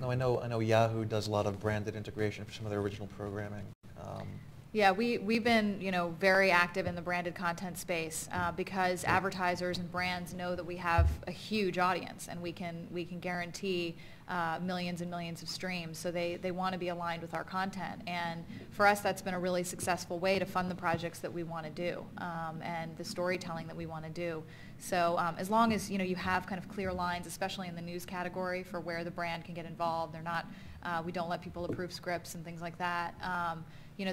Now I know Yahoo does a lot of branded integration for some of their original programming. Yeah, we've been, very active in the branded content space because advertisers and brands know that we have a huge audience, and we can guarantee millions and millions of streams. So they want to be aligned with our content, and for us, that's been a really successful way to fund the projects that we want to do and the storytelling that we want to do. So as long as you have kind of clear lines, especially in the news category, for where the brand can get involved, they're not. We don't let people approve scripts and things like that.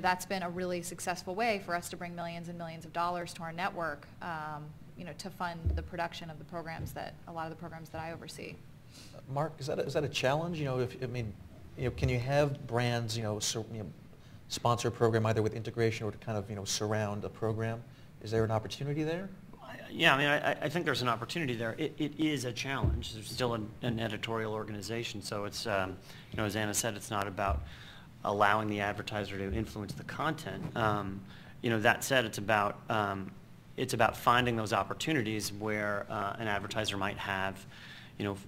That's been a really successful way for us to bring millions and millions of dollars to our network, to fund the production of the programs a lot of the programs that I oversee. Mark, is that a challenge? Can you have brands, sponsor a program either with integration or to kind of, surround a program? Is there an opportunity there? Yeah, I think there's an opportunity there. It is a challenge. There's still an editorial organization, so it's, as Anna said, it's not about allowing the advertiser to influence the content. That said, it's about finding those opportunities where an advertiser might have,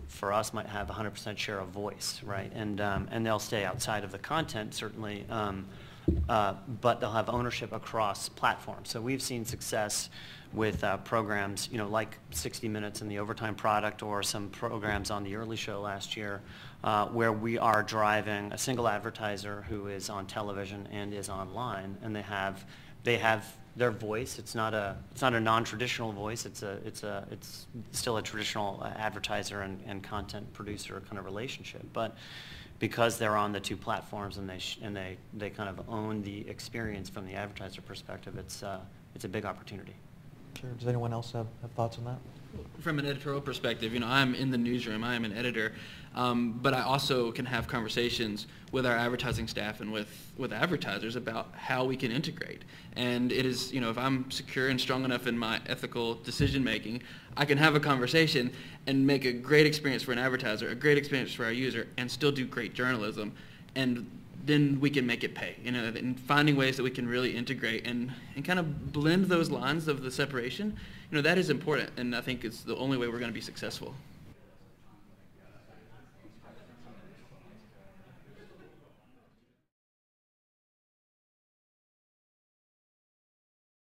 for us, might have 100% share of voice, right? And they'll stay outside of the content, certainly, but they'll have ownership across platforms. So we've seen success with programs, like 60 Minutes and the Overtime product, or some programs on the Early Show last year, where we are driving a single advertiser who is on television and is online, and they have their voice. It's not a non-traditional voice. It's still a traditional advertiser and content producer kind of relationship, but because they're on the two platforms and they kind of own the experience from the advertiser perspective, it's a big opportunity. Sure. Does anyone else have thoughts on that? From an editorial perspective, I'm in the newsroom. I am an editor, but I also can have conversations with our advertising staff and with advertisers about how we can integrate. And it is, if I'm secure and strong enough in my ethical decision making, I can have a conversation and make a great experience for an advertiser, a great experience for our user, and still do great journalism. And then we can make it pay, and finding ways that we can really integrate and kind of blend those lines of the separation, that is important, and I think it's the only way we're going to be successful.